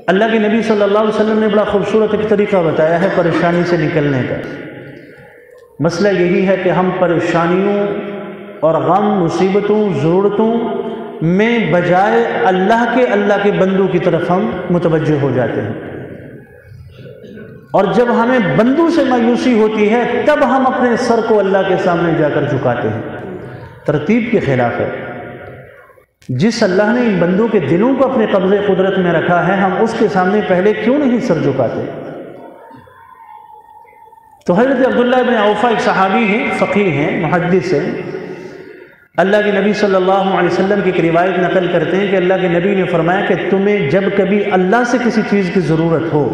اللہ کے نبی صلی اللہ علیہ وسلم نے بڑا خوبصورت ایک طریقہ بتایا ہے پریشانی سے نکلنے کا۔ مسئلہ یہی ہے کہ ہم پریشانیوں اور غم، مصیبتوں، ضرورتوں میں بجائے اللہ کے بندوں کی طرف ہم متوجہ ہو جاتے ہیں، اور جب ہمیں بندوں سے مایوسی ہوتی ہے تب ہم اپنے سر کو اللہ کے سامنے جا کر جھکاتے ہیں۔ ترتیب کے خلاف ہے۔ جس اللہ نے ان بندوں کے دلوں کو اپنے قبضے قدرت میں رکھا ہے، ہم اس کے سامنے پہلے کیوں نہیں سر جھکاتے؟ تو حضرت عبداللہ بن اوفا ایک صحابی ہیں، فقیہ ہیں، محدث ہیں، اللہ کے نبی صلی اللہ علیہ وسلم کی ایک روایت نقل کرتے ہیں کہ اللہ کے نبی نے فرمایا کہ تمہیں جب کبھی اللہ سے کسی چیز کی ضرورت ہو،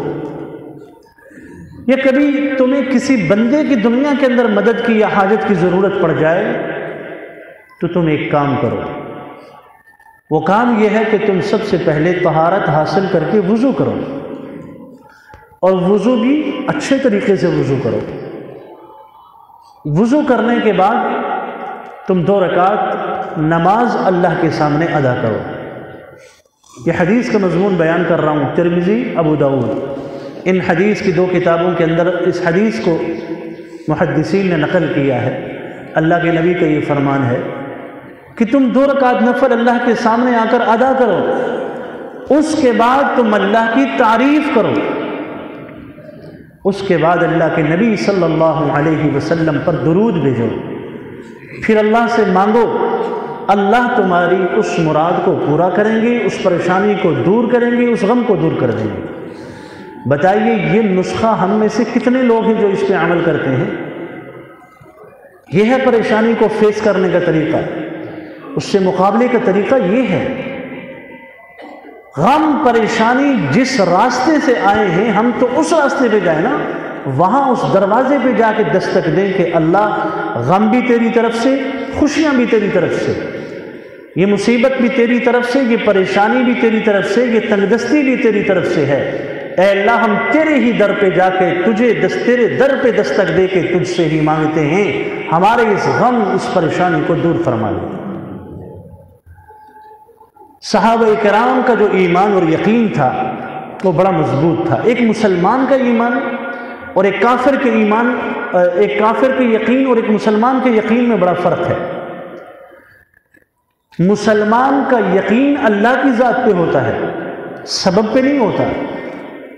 یا کبھی تمہیں کسی بندے کی دنیا کے اندر مدد کی یا حاجت کی ضرورت پڑ جائے، تو تم ایک کام کرو۔ وہ کام یہ ہے کہ تم سب سے پہلے طہارت حاصل کر کے وضو کرو، اور وضو بھی اچھے طریقے سے وضو کرو۔ وضو کرنے کے بعد تم 2 رکعت نماز اللہ کے سامنے ادا کرو۔ یہ حدیث کا مضمون بیان کر رہا ہوں، ترمذی، ابو داؤد، ان حدیث کی 2 کتابوں کے اندر اس حدیث کو محدثین نے نقل کیا ہے۔ اللہ کے نبی کا یہ فرمان ہے کہ تم 2 رکعت نفل اللہ کے سامنے آ کر ادا کرو، اس کے بعد تم اللہ کی تعریف کرو، اس کے بعد اللہ کے نبی صلی اللہ علیہ وسلم پر درود بھیجو، پھر اللہ سے مانگو، اللہ تمہاری اس مراد کو پورا کریں گے، اس پریشانی کو دور کریں گے، اس غم کو دور کر دیں گے۔ بتائیے یہ نسخہ ہم میں سے کتنے لوگ ہیں جو اس پہ عمل کرتے ہیں؟ یہ ہے پریشانی کو فیس کرنے کا طریقہ، اس سے مقابلے کا طریقہ یہ ہے۔ غم، پریشانی جس راستے سے آئے ہیں ہم تو اس راستے پہ جائیں نا، وہاں اس دروازے پہ جا کے دستک دیں کہ اللہ غم بھی تیری طرف سے، خوشیاں بھی تیری طرف سے، یہ مصیبت بھی تیری طرف سے، یہ پریشانی بھی تیری طرف سے، یہ تنگدستی بھی تیری طرف سے ہے۔ اے اللہ ہم تیرے ہی در پہ جا کے تیرے در پہ دستک دے کے تجھ سے ہی مانگتے ہیں، ہمارے اس غم، اس پریشانی کو دور فرما لے۔ صحابہ کرام کا جو ایمان اور یقین تھا وہ بڑا مضبوط تھا۔ ایک مسلمان کا ایمان اور ایک کافر کے ایمان، ایک کافر کے یقین اور ایک مسلمان کے یقین میں بڑا فرق ہے۔ مسلمان کا یقین اللہ کی ذات پہ ہوتا ہے، سبب پہ نہیں ہوتا،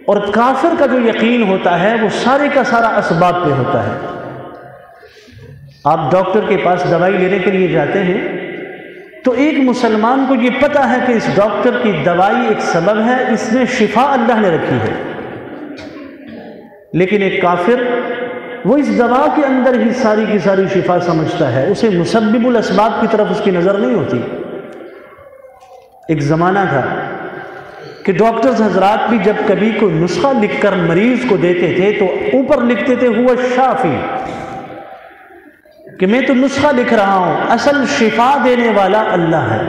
اور کافر کا جو یقین ہوتا ہے وہ سارے کا سارا اسباب پہ ہوتا ہے۔ آپ ڈاکٹر کے پاس دوائی لینے کے لیے جاتے ہیں تو ایک مسلمان کو یہ پتہ ہے کہ اس ڈاکٹر کی دوائی ایک سبب ہے، اس میں شفا اللہ نے رکھی ہے، لیکن ایک کافر وہ اس دوا کے اندر ہی ساری کی ساری شفا سمجھتا ہے، اسے مسبب الاسباب کی طرف اس کی نظر نہیں ہوتی۔ ایک زمانہ تھا کہ ڈاکٹرز حضرات بھی جب کبھی کوئی نسخہ لکھ کر مریض کو دیتے تھے تو اوپر لکھتے تھے ہوا شافی، کہ میں تو نسخہ لکھ رہا ہوں، اصل شفا دینے والا اللہ ہے۔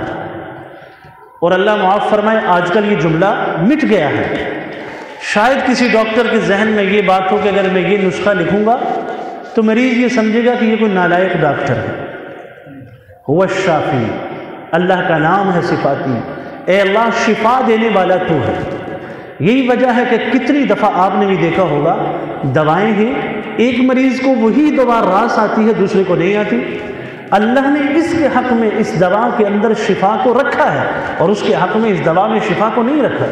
اور اللہ معاف فرمائے آج کل یہ جملہ مٹ گیا ہے۔ شاید کسی ڈاکٹر کے ذہن میں یہ بات ہو کہ اگر میں یہ نسخہ لکھوں گا تو مریض یہ سمجھے گا کہ یہ کوئی نالائق ڈاکٹر ہے۔ ہوا الشافی، اللہ کا نام ہے صفاتی، اے اللہ شفا دینے والا تو ہے۔ یہی وجہ ہے کہ کتنی دفعہ آپ نے بھی دیکھا ہوگا دوائیں ہیں، ایک مریض کو وہی دوا راس آتی ہے، دوسرے کو نہیں آتی۔ اللہ نے اس کے حق میں اس دوا کے اندر شفا کو رکھا ہے اور اس کے حق میں اس دوا میں شفا کو نہیں رکھا۔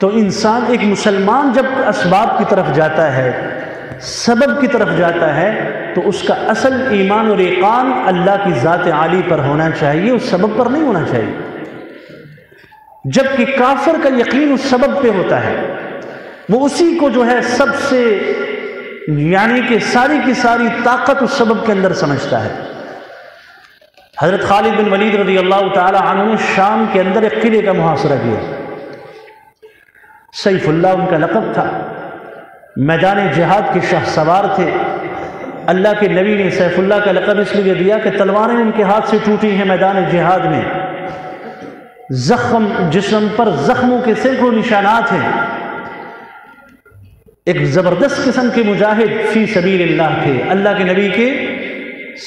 تو انسان، ایک مسلمان جب اسباب کی طرف جاتا ہے، سبب کی طرف جاتا ہے، تو اس کا اصل ایمان اور ایقان اللہ کی ذات عالی پر ہونا چاہیے، اس سبب پر نہیں ہونا چاہیے۔ جبکہ کافر کا یقین اس سبب پہ ہوتا ہے، وہ اسی کو جو ہے سب سے، یعنی کہ ساری کی ساری طاقت اس سبب کے اندر سمجھتا ہے۔ حضرت خالد بن ولید رضی اللہ تعالی عنہ نے شام کے اندر ایک قلعے کا محاصرہ کیا، سیف اللہ ان کا لقب تھا، میدان جہاد کے شاہ سوار تھے۔ اللہ کے نبی نے سیف اللہ کا لقب اس لیے دیا کہ تلواریں ان کے ہاتھ سے ٹوٹی ہیں میدان جہاد میں، زخم، جسم پر زخموں کے سینکڑوں نشانات ہیں۔ ایک زبردست قسم کے مجاہد فی سبیل اللہ تھے۔ اللہ کے نبی کے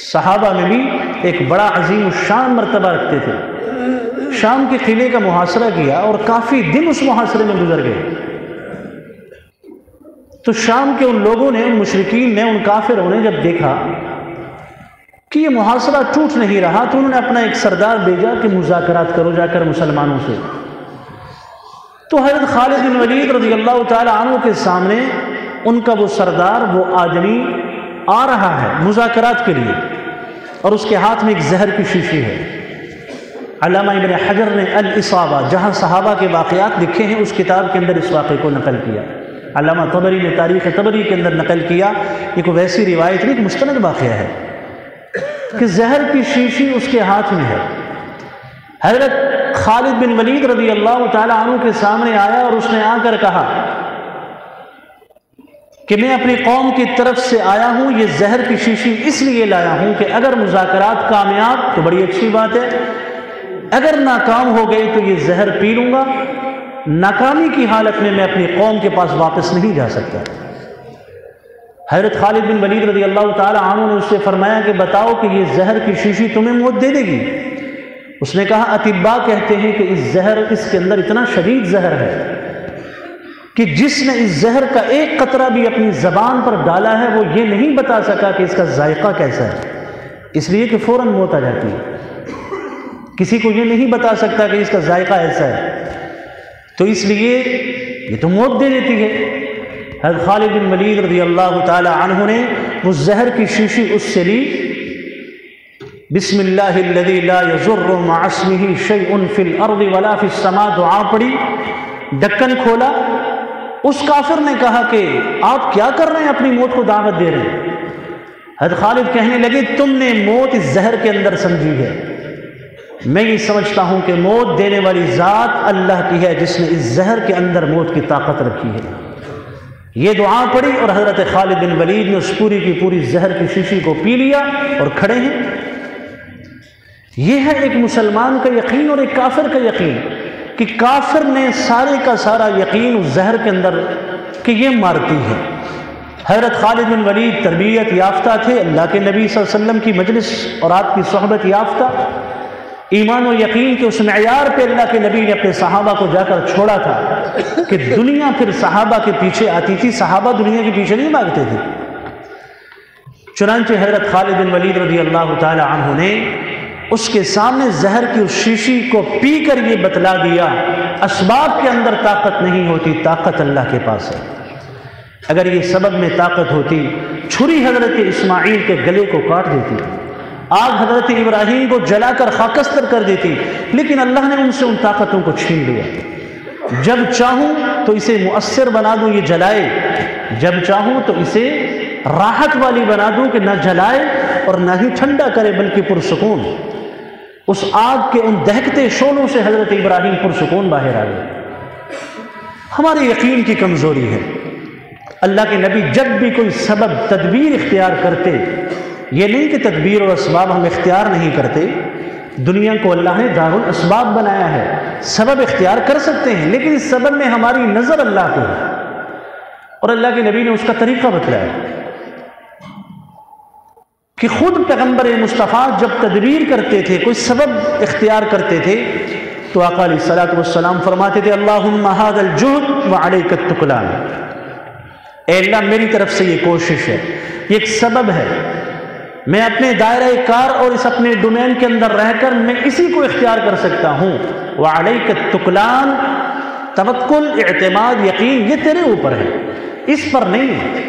صحابہ میں بھی ایک بڑا عظیم الشان مرتبہ رکھتے تھے۔ شام کے قلعے کا محاصرہ کیا اور کافی دن اس محاصرے میں گزر گئے، تو شام کے ان لوگوں نے، ان مشرکین نے، ان کافروں نے جب دیکھا کہ یہ محاصرہ ٹوٹ نہیں رہا، تو انہوں نے اپنا ایک سردار بھیجا کہ مذاکرات کرو جا کر مسلمانوں سے۔ تو حضرت خالد بن ولید رضی اللہ تعالی عنہ کے سامنے ان کا وہ سردار، وہ آدمی آ رہا ہے مذاکرات کے لیے، اور اس کے ہاتھ میں ایک زہر کی شیشی ہے۔ علامہ ابن حجر نے الاصابہ، جہاں صحابہ کے واقعات لکھے ہیں، اس کتاب کے اندر اس واقعے کو نقل کیا۔ علامہ طبری نے تاریخ طبری کے اندر نقل کیا، یہ کوئی ویسی روایت نہیں، ایک مستند واقعہ ہے کہ زہر کی شیشی اس کے ہاتھ میں ہے۔ حضرت خالد بن ولید رضی اللہ تعالی عنہ کے سامنے آیا اور اس نے آ کر کہا کہ میں اپنی قوم کی طرف سے آیا ہوں، یہ زہر کی شیشی اس لیے لایا ہوں کہ اگر مذاکرات کامیاب تو بڑی اچھی بات ہے، اگر ناکام ہو گئے تو یہ زہر پی لوں گا، ناکامی کی حالت میں اپنی قوم کے پاس واپس نہیں جا سکتا۔ حضرت خالد بن ولید رضی اللہ تعالی عنہ نے اس سے فرمایا کہ بتاؤ کہ یہ زہر کی شیشی تمہیں موت دے دے گی؟ اس نے کہا اطباء کہتے ہیں کہ اس کے اندر اتنا شدید زہر ہے کہ جس نے اس زہر کا ایک قطرہ بھی اپنی زبان پر ڈالا ہے وہ یہ نہیں بتا سکا کہ اس کا ذائقہ کیسا ہے، اس لیے کہ فوراً موت آ جاتی ہے۔ کسی کو یہ نہیں بتا سکتا کہ اس کا ذائقہ ایسا ہے، تو اس لیے یہ تو موت دے دیتی ہے۔ حضرت خالد بن ولید رضی اللہ تعالی عنہ نے وہ زہر کی شیشی اس سے لی، بسم اللہ الذی لا یضر مع اسمہ شیء فی الارض ولا فی السماء دعا پڑھی، ڈھکن کھولا۔ اس کافر نے کہا کہ آپ کیا کر رہے ہیں، اپنی موت کو دعوت دے رہے ہیں؟ حضرت خالد کہنے لگے تم نے موت اس زہر کے اندر سمجھی ہے، میں یہ سمجھتا ہوں کہ موت دینے والی ذات اللہ کی ہے جس نے اس زہر کے اندر موت کی طاقت رکھی ہے۔ یہ دعا پڑھی اور حضرت خالد بن ولید نے اس پوری کی پوری زہر کی شیشی کو پی لیا اور کھڑے ہیں۔ یہ ہے ایک مسلمان کا یقین اور ایک کافر کا یقین، کہ کافر نے سارے کا سارا یقین اس زہر کے اندر کہ یہ مارتی ہے۔ حضرت خالد بن ولید تربیت یافتہ تھے، اللہ کے نبی صلی اللہ علیہ وسلم کی مجلس اور آپ کی صحبت یافتہ، ایمان و یقین کے اس معیار پہ اللہ کے نبی نے اپنے صحابہ کو جا کر چھوڑا تھا کہ دنیا پھر صحابہ کے پیچھے آتی تھی، صحابہ دنیا کے پیچھے نہیں بھاگتے تھے۔ چنانچہ حضرت خالد بن ولید رضی اللہ تعالی عنہ نے اس کے سامنے زہر کی اس شیشی کو پی کر یہ بتلا دیا، اسباب کے اندر طاقت نہیں ہوتی، طاقت اللہ کے پاس ہے۔ اگر یہ سبب میں طاقت ہوتی، چھری حضرت اسماعیل کے گلے کو کاٹ دیتی، آگ حضرت ابراہیم کو جلا کر خاکستر کر دیتی، لیکن اللہ نے ان سے ان طاقتوں کو چھین لیا۔ جب چاہوں تو اسے مؤثر بنا دوں یہ جلائے، جب چاہوں تو اسے راحت والی بنا دوں کہ نہ جلائے اور نہ ہی ٹھنڈا کرے بلکہ پرسکون۔ اس آگ کے ان دہکتے شعلوں سے حضرت ابراہیم پرسکون باہر آ گئے۔ ہمارے یقین کی کمزوری ہے۔ اللہ کے نبی جب بھی کوئی سبب تدبیر اختیار کرتے، یہ نہیں کہ تدبیر اور اسباب ہم اختیار نہیں کرتے، دنیا کو اللہ نے دار الاسباب بنایا ہے، سبب اختیار کر سکتے ہیں، لیکن اس سبب میں ہماری نظر اللہ کو ہے، اور اللہ کے نبی نے اس کا طریقہ بتلایا کہ خود پیغمبر مصطفیٰ جب تدبیر کرتے تھے، کوئی سبب اختیار کرتے تھے، تو آقا علیہ الصلوۃ والسلام فرماتے تھے اللہم ھذا الجہد وعلیک التکلان، اے اللہ میری طرف سے یہ کوشش ہے، یہ ایک سبب ہے، میں اپنے دائرہ کار اور اس اپنے ڈومین کے اندر رہ کر میں اسی کو اختیار کر سکتا ہوں، وعلیک التکلان، توکل، اعتماد، یقین یہ تیرے اوپر ہے، اس پر نہیں ہے۔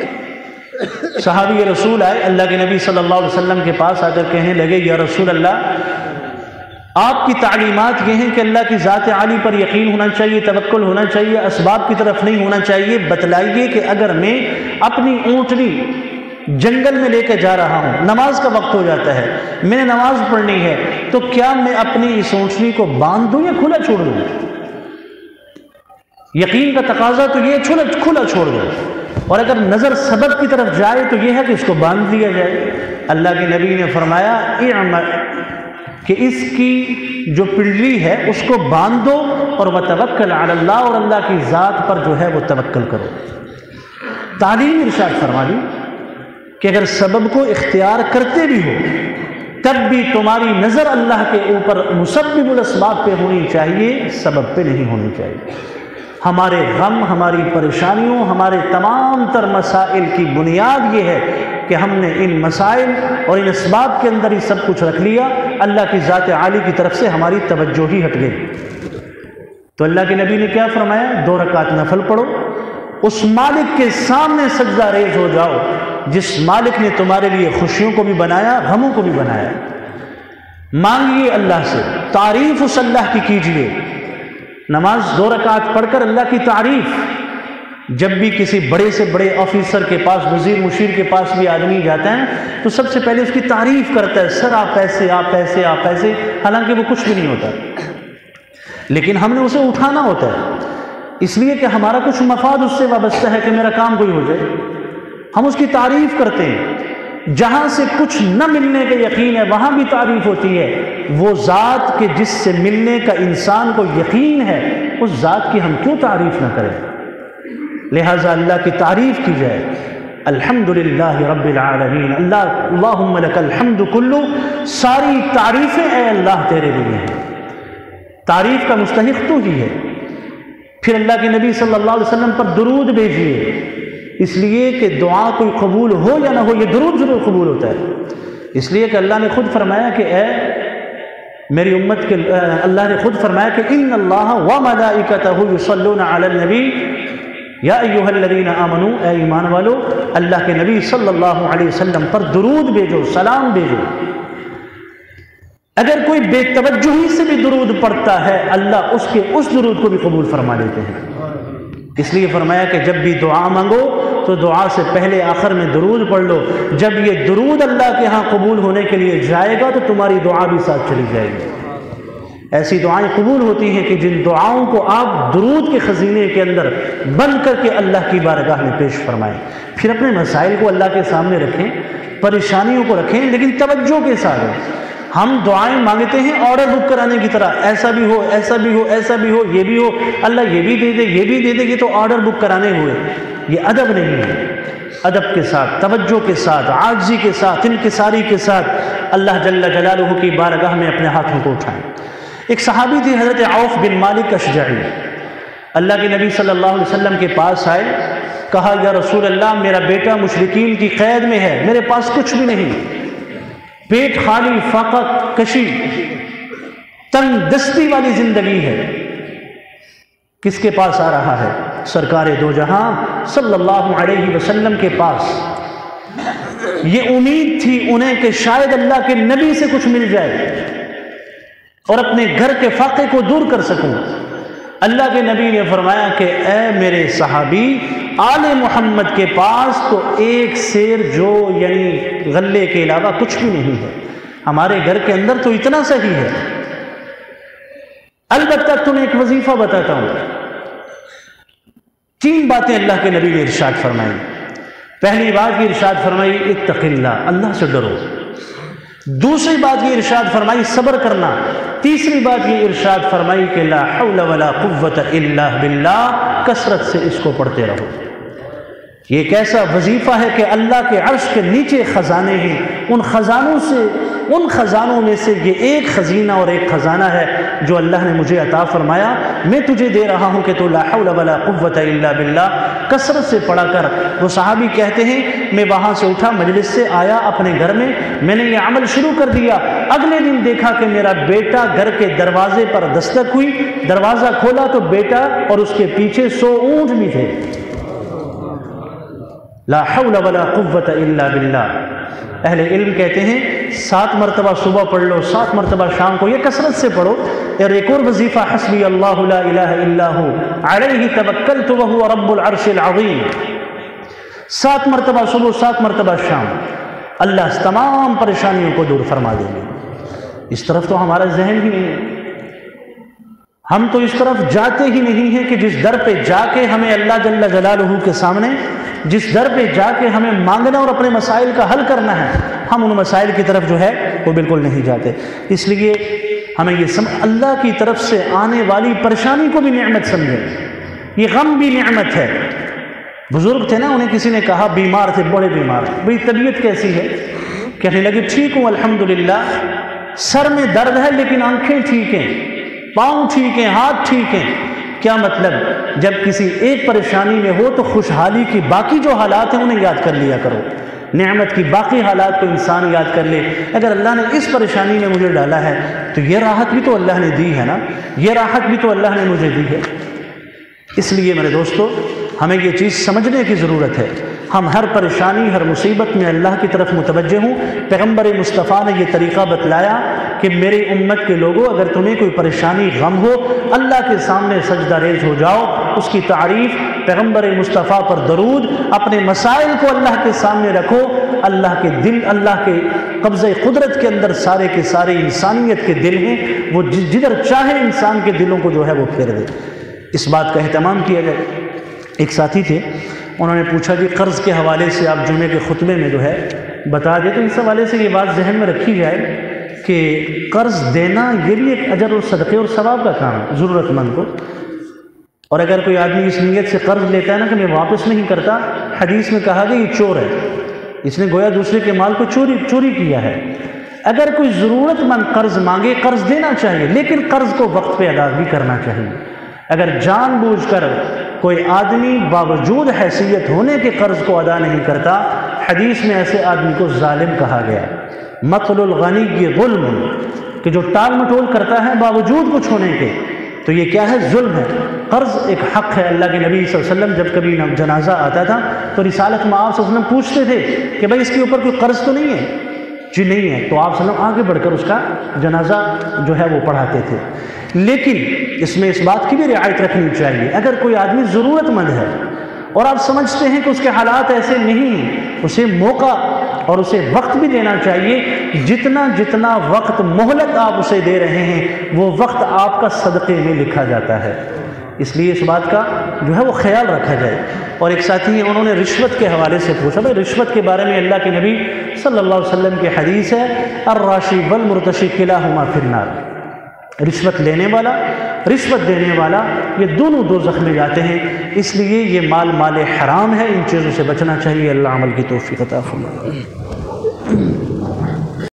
صحابی رسول آئے اللہ کے نبی صلی اللہ علیہ وسلم کے پاس آ کر کہنے لگے یا رسول اللہ، آپ کی تعلیمات یہ ہیں کہ اللہ کی ذات عالی پر یقین ہونا چاہیے، توکل ہونا چاہیے، اسباب کی طرف نہیں ہونا چاہیے، بتلائیے کہ اگر میں اپنی اونٹنی جنگل میں لے کے جا رہا ہوں، نماز کا وقت ہو جاتا ہے، میں نے نماز پڑھنی ہے، تو کیا میں اپنی اس اونٹنی کو باندھ دوں یا کھلا چھوڑ دوں؟ یقین کا تقاضا تو یہ کھلا چھوڑ دو، اور اگر نظر سبب کی طرف جائے تو یہ ہے کہ اس کو باندھ دیا جائے۔ اللہ کے نبی نے فرمایا اعمل، کہ اس کی جو پنڈلی ہے اس کو باندھ دو، اور وتوکل علی اللہ، اور اللہ کی ذات پر جو ہے وہ توکل کرو۔ تعلیم ارشاد فرما دی کہ اگر سبب کو اختیار کرتے بھی ہو تب بھی تمہاری نظر اللہ کے اوپر مسبب الاسباب پہ ہونی چاہیے، سبب پہ نہیں ہونی چاہیے۔ ہمارے غم، ہماری پریشانیوں، ہمارے تمام تر مسائل کی بنیاد یہ ہے کہ ہم نے ان مسائل اور ان اسباب کے اندر ہی سب کچھ رکھ لیا، اللہ کی ذات عالی کی طرف سے ہماری توجہ ہی ہٹ گئی۔ تو اللہ کے نبی نے کیا فرمایا؟ 2 رکعت نفل پڑھو، اس مالک کے سامنے سجدہ ریز ہو جاؤ جس مالک نے تمہارے لیے خوشیوں کو بھی بنایا، غموں کو بھی بنایا۔ مانگیے اللہ سے، تعریف اس اللہ کی کیجیے۔ نماز 2 رکعت پڑھ کر اللہ کی تعریف۔ جب بھی کسی بڑے سے بڑے آفیسر کے پاس، وزیر مشیر کے پاس بھی آدمی جاتا ہے تو سب سے پہلے اس کی تعریف کرتا ہے، سر آپ ایسے، آپ ایسے، آپ ایسے، حالانکہ وہ کچھ بھی نہیں ہوتا، لیکن ہم نے اسے اٹھانا ہوتا ہے اس لیے کہ ہمارا کچھ مفاد اس سے وابستہ ہے کہ میرا کام کوئی ہو جائے۔ ہم اس کی تعریف کرتے ہیں، جہاں سے کچھ نہ ملنے کا یقین ہے وہاں بھی تعریف ہوتی ہے۔ وہ ذات کے جس سے ملنے کا انسان کو یقین ہے، اس ذات کی ہم کیوں تعریف نہ کریں؟ لہٰذا اللہ کی تعریف کی جائے۔ الحمدللہ رب العالمین، اللہم لک الحمد کلو، ساری تعریفیں اے اللہ تیرے لیے ہیں، تعریف کا مستحق تو ہی ہے۔ پھر اللہ کے نبی صلی اللہ علیہ وسلم پر درود بھیجیے، اس لیے کہ دعا کوئی قبول ہو یا نہ ہو، یہ درود ضرور قبول ہوتا ہے، اس لیے کہ اللہ نے خود فرمایا کہ اے میری امت کے، اللہ نے خود فرمایا کہ ان اللہ وملائکتہ یصلون علی النبی یا ایھا الذین آمنوا، اے ایمان والو اللہ کے نبی صلی اللہ علیہ وسلم پر درود بھیجو، سلام بھیجو۔ اگر کوئی بے توجہی سے بھی درود پڑھتا ہے اللہ اس درود کو بھی قبول فرما لیتے ہیں۔ اس لیے فرمایا کہ جب بھی دعا مانگو تو دعا سے پہلے آخر میں درود پڑھ لو، جب یہ درود اللہ کے ہاں قبول ہونے کے لیے جائے گا تو تمہاری دعا بھی ساتھ چلی جائے گی۔ ایسی دعائیں قبول ہوتی ہیں کہ جن دعاؤں کو آپ درود کے خزینے کے اندر بند کر کے اللہ کی بارگاہ میں پیش فرمائیں۔ پھر اپنے مسائل کو اللہ کے سامنے رکھیں، پریشانیوں کو رکھیں، لیکن توجہ کے ساتھ۔ ہم دعائیں مانگتے ہیں آرڈر بک کرانے کی طرح، ایسا بھی ہو، ایسا بھی ہو، ایسا بھی ہو، یہ بھی ہو، اللہ یہ بھی دے دے، یہ بھی دے دے، یہ تو آرڈر بک کرانے ہوئے۔ یہ ادب نہیں ہے۔ ادب کے ساتھ، توجہ کے ساتھ، عاجزی کے ساتھ، انکساری کے ساتھ اللہ جل جلالہ کی بارگاہ میں اپنے ہاتھوں کو اٹھائیں۔ ایک صحابی تھے حضرت عوف بن مالک اشجعی، اللہ کے نبی صلی اللہ علیہ وسلم کے پاس آئے، کہا یا رسول اللہ میرا بیٹا مشرکین کی قید میں ہے، میرے پاس کچھ بھی نہیں، پیٹ خالی، فاقہ کشی، تنگ دستی والی زندگی ہے، کس کے پاس آ رہا ہے؟ سرکار دو جہاں صلی اللہ علیہ وسلم کے پاس۔ یہ امید تھی انہیں کہ شاید اللہ کے نبی سے کچھ مل جائے اور اپنے گھر کے فاقے کو دور کر سکوں۔ اللہ کے نبی نے فرمایا کہ اے میرے صحابی، آل محمد کے پاس تو ایک سیر جو یعنی غلے کے علاوہ کچھ بھی نہیں ہے، ہمارے گھر کے اندر تو اتنا صحیح ہے۔ البتہ تمہیں ایک وظیفہ بتاتا ہوں۔ 3 باتیں اللہ کے نبی نے ارشاد فرمائی۔ پہلی بات یہ ارشاد فرمائی اتق اللہ، اللہ سے ڈرو۔ دوسری بات یہ ارشاد فرمائی صبر کرنا۔ تیسری بات یہ ارشاد فرمائی کہ لا حول ولا قوت الا باللہ، کثرت سے اس کو پڑھتے رہو۔ یہ ایک ایسا وظیفہ ہے کہ اللہ کے عرش کے نیچے خزانے ہیں، ان خزانوں میں سے یہ ایک خزینہ اور ایک خزانہ ہے جو اللہ نے مجھے عطا فرمایا، میں تجھے دے رہا ہوں کہ تو لا حول ولا قوت الا باللہ کثرت سے پڑھا کر۔ وہ صحابی کہتے ہیں میں وہاں سے اٹھا، مجلس سے آیا اپنے گھر میں نے یہ عمل شروع کر دیا۔ اگلے دن دیکھا کہ میرا بیٹا گھر کے دروازے پر دستک ہوئی، دروازہ کھولا تو بیٹا اور اس کے پیچھے 100 اونٹ بھی تھے۔ لا حول ولا قوت الا باللہ۔ اہل علم کہتے ہیں 7 مرتبہ صبح پڑھ لو، 7 مرتبہ شام کو، یہ کثرت سے پڑھو۔ اور ایک اور وظیفہ حسبی اللہ لا الہ الا ہو علیہ توکلت وہو رب العرش العظیم، 7 مرتبہ صبح، 7 مرتبہ شام، اللہ تمام پریشانیوں کو دور فرما دیں گے۔ اس طرف تو ہمارا ذہن ہی نہیں ہے، ہم تو اس طرف جاتے ہی نہیں ہیں کہ جس در پہ جا کے ہمیں اللہ جل جلالہ کے سامنے، جس در پہ جا کے ہمیں مانگنا اور اپنے مسائل کا حل کرنا ہے، ہم ان مسائل کی طرف جو ہے وہ بالکل نہیں جاتے۔ اس لیے ہمیں یہ اللہ کی طرف سے آنے والی پریشانی کو بھی نعمت سمجھیں، یہ غم بھی نعمت ہے۔ بزرگ تھے نا، انہیں کسی نے کہا، بیمار تھے، بڑے بیمار، بھئی طبیعت کیسی ہے؟ کہنے لگی ٹھیک ہوں الحمدللہ، سر میں درد ہے لیکن آنکھیں ٹھیک ہیں، پاؤں ٹھیک ہیں، ہاتھ ٹھیک ہیں۔ کیا مطلب؟ جب کسی ایک پریشانی میں ہو تو خوشحالی کی باقی جو حالات ہیں انہیں یاد کر لیا کرو، نعمت کی باقی حالات کو انسان یاد کر لے۔ اگر اللہ نے اس پریشانی میں مجھے ڈالا ہے تو یہ راحت بھی تو اللہ نے دی ہے نا، یہ راحت بھی تو اللہ نے مجھے دی ہے۔ اس لیے میرے دوستو ہمیں یہ چیز سمجھنے کی ضرورت ہے، ہم ہر پریشانی ہر مصیبت میں اللہ کی طرف متوجہ ہوں۔ پیغمبر مصطفیٰ نے یہ طریقہ بتلایا کہ میری امت کے لوگوں، اگر تمہیں کوئی پریشانی غم ہو اللہ کے سامنے سجدہ ریز ہو جاؤ، اس کی تعریف، پیغمبر مصطفیٰ پر درود، اپنے مسائل کو اللہ کے سامنے رکھو، اللہ کے دل، اللہ کے قبضہ قدرت کے اندر سارے کے سارے انسانیت کے دل ہیں، وہ جدھر چاہے انسان کے دلوں کو جو ہے وہ پھیر دے۔ اس بات کا اہتمام کیا جائے۔ ایک ساتھی تھے، انہوں نے پوچھا کہ قرض کے حوالے سے آپ جمعے کے خطبے میں جو ہے بتا دیں، تو اس حوالے سے یہ بات ذہن میں رکھی جائے کہ قرض دینا یہ بھی ایک اجر اور صدقے اور ثواب کا کام ہے ضرورت مند کو۔ اور اگر کوئی آدمی اس نیت سے قرض لیتا ہے نا کہ میں واپس نہیں کرتا، حدیث میں کہا گیا یہ چور ہے، اس نے گویا دوسرے کے مال کو چوری کیا ہے۔ اگر کوئی ضرورت مند قرض مانگے، قرض دینا چاہیے، لیکن قرض کو وقت پہ ادا بھی کرنا چاہیے۔ اگر جان بوجھ کر کوئی آدمی باوجود حیثیت ہونے کے قرض کو ادا نہیں کرتا، حدیث میں ایسے آدمی کو ظالم کہا گیا ہے۔ مطل الغنی ظلم، کہ جو ٹال مٹول کرتا ہے باوجود کچھ ہونے کے، تو یہ کیا ہے؟ ظلم ہے۔ قرض ایک حق ہے۔ اللہ کے نبی صلی اللہ علیہ وسلم جب کبھی جنازہ آتا تھا تو رسالت میں آپ صلی اللہ علیہ وسلم پوچھتے تھے کہ بھائی اس کے اوپر کوئی قرض تو نہیں ہے؟ جی نہیں ہے، تو آپ صلی اللہ علیہ وسلم آگے بڑھ کر اس کا جنازہ جو ہے وہ پڑھاتے تھے۔ لیکن اس میں اس بات کی بھی رعایت رکھنی چاہیے، اگر کوئی آدمی ضرورت مند ہے اور آپ سمجھتے ہیں کہ اس کے حالات ایسے نہیں ہیں، اسے موقع اور اسے وقت بھی دینا چاہیے۔ جتنا وقت مہلت آپ اسے دے رہے ہیں وہ وقت آپ کا صدقے میں لکھا جاتا ہے، اس لیے اس بات کا جو ہے وہ خیال رکھا جائے۔ اور ایک ساتھی ہیں، انہوں نے رشوت کے حوالے سے پوچھا، بھائی رشوت کے بارے میں اللہ کے نبی صلی اللہ علیہ وسلم کی حدیث ہے، الراشی والمرتشی کلاہما فی النار، رشوت لینے والا، رشوت دینے والا، یہ دونوں دوزخ میں جاتے ہیں۔ اس لیے یہ مال حرام ہے، ان چیزوں سے بچنا چاہیے۔ اللہ عمل کی توفیق عطا فرمائے۔